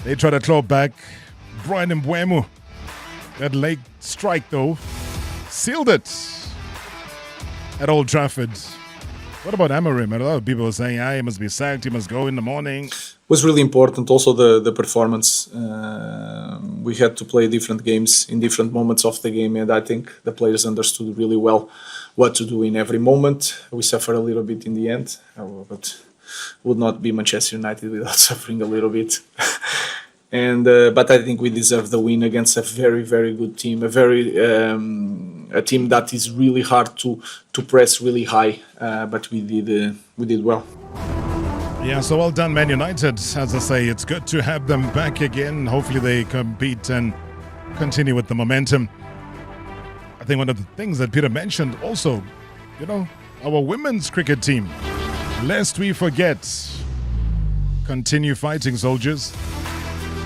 They tried to claw back. Brian Mbeumo. That late strike though. Sealed it at Old Trafford. What about Amorim? A lot of people were saying, he must be sacked, he must go in the morning. Was really important. Also the performance. We had to play different games in different moments of the game, and I think the players understood really well what to do in every moment. We suffered a little bit in the end, but would not be Manchester United without suffering a little bit. And but I think we deserve the win against a very, very good team, a team that is really hard to press really high. But we did well. Yeah, so well done, Man United. As I say, it's good to have them back again. Hopefully they compete and continue with the momentum. I think one of the things that Peter mentioned also, our women's cricket team. Lest we forget, continue fighting, soldiers.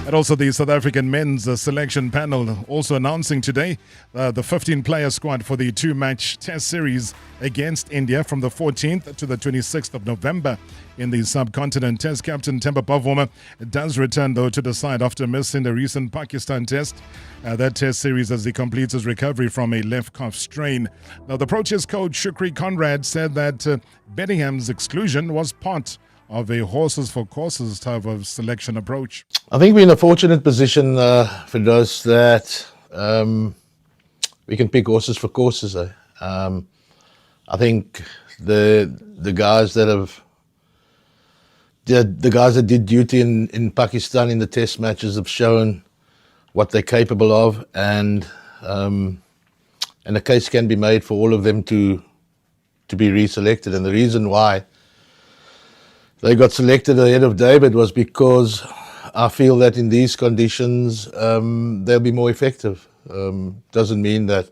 And also the South African men's selection panel also announcing today the 15-player squad for the two-match test series against India from the 14th to the 26th of November in the subcontinent. Test captain Themba Bavuma does return, though, to the side after missing the recent Pakistan test. That test series as he completes his recovery from a left calf strain. Now, the Proteas coach Shukri Conrad said that Benningham's exclusion was part of a horses for courses type of selection approach. I think we're in a fortunate position for those that we can pick horses for courses. I think the guys that have the guys that did duty in Pakistan in the test matches have shown what they're capable of, and a case can be made for all of them to be reselected. And the reason why they got selected ahead of David was because I feel that in these conditions they'll be more effective. Doesn't mean that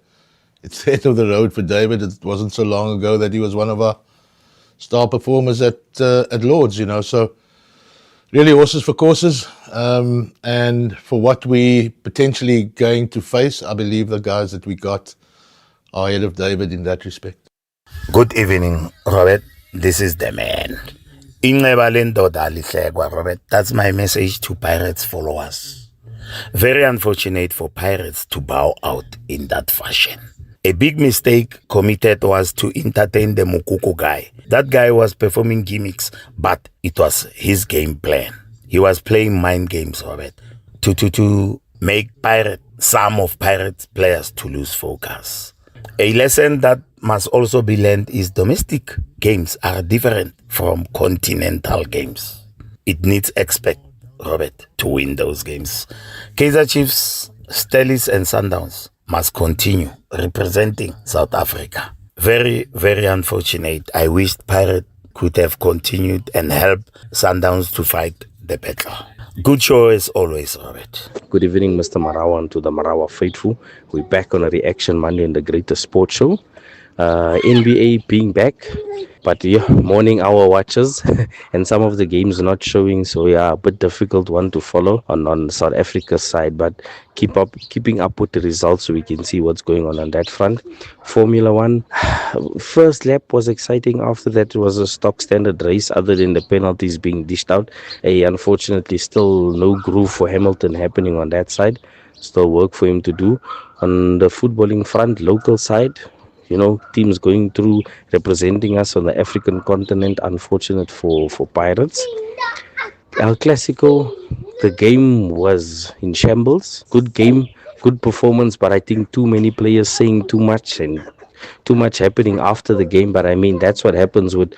it's the end of the road for David. It wasn't so long ago that he was one of our star performers at Lord's, you know. So really horses for courses, and for what we potentially going to face, I believe the guys that we got are ahead of David in that respect. Good evening, Robert. This is the man. Robert, that's my message to Pirates followers. Very unfortunate for Pirates to bow out in that fashion. A big mistake committed was to entertain the Mukoko guy. That guy was performing gimmicks, but it was his game plan. He was playing mind games, Robert, to make some of Pirates players to lose focus. A lesson that must also be learned is domestic games are different from continental games. It needs expert, Robert, to win those games. Kaizer Chiefs, Stellies and Sundowns must continue representing South Africa. Very, very unfortunate. I wished Pirate could have continued and helped Sundowns to fight the battle. Good show as always, Robert. Good evening, Mr. Marawa, and to the Marawa faithful. We're back on a Reaction Monday in the greatest sports show. NBA being back, but yeah, morning hour watches and some of the games not showing, so yeah, a bit difficult one to follow on South Africa's side, but keeping up with the results so we can see what's going on that front. Formula One, first lap was exciting. After that, it was a stock standard race other than the penalties being dished out. Unfortunately, still no groove for Hamilton happening on that side. Still work for him to do. On the footballing front, local side, you know, teams going through representing us on the African continent. Unfortunate for Pirates. El Clasico, the game was in shambles. Good game, good performance, but I think too many players saying too much and too much happening after the game. But I mean, that's what happens with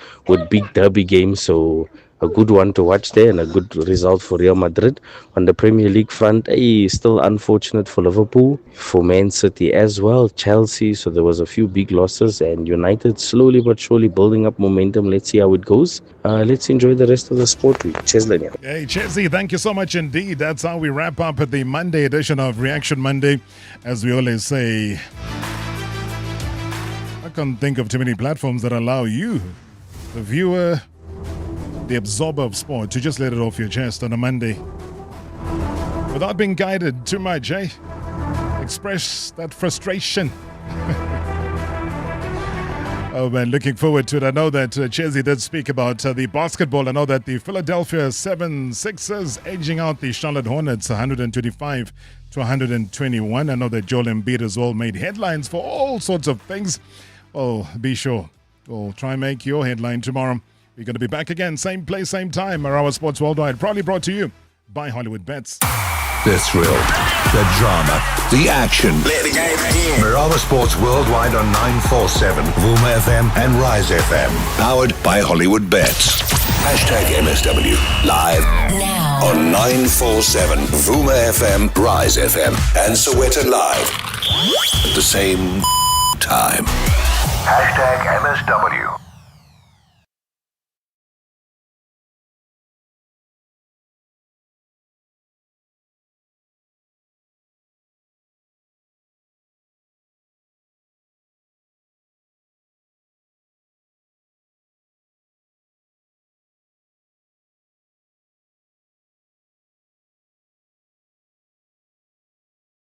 big derby games. So a good one to watch there and a good result for Real Madrid. On the Premier League front, still unfortunate for Liverpool, for Man City as well, Chelsea. So there was a few big losses, and United slowly but surely building up momentum. Let's see how it goes. Let's enjoy the rest of the sport week. Cheers, Daniel. Hey, Chelsea, thank you so much indeed. That's how we wrap up the Monday edition of Reaction Monday. As we always say, I can't think of too many platforms that allow you, the viewer, the absorber of sport, to just let it off your chest on a Monday without being guided too much, eh? Express that frustration. Oh man, looking forward to it. I know that Chelsea did speak about the basketball. I know that the Philadelphia 76ers edging out the Charlotte Hornets 125 to 121. I know that Joel Embiid as well made headlines for all sorts of things. Oh, be sure we'll try and make your headline tomorrow. We're going to be back again, same place, same time. Marawa Sports Worldwide, proudly brought to you by Hollywood Bets. The thrill, the drama, the action. Let the game begin. Marawa Sports Worldwide on 947, Vuma FM and Rise FM. Powered by Hollywood Bets. #MSW. Live now on 947, Vuma FM, Rise FM and Soweto Live. At the same time. #MSW.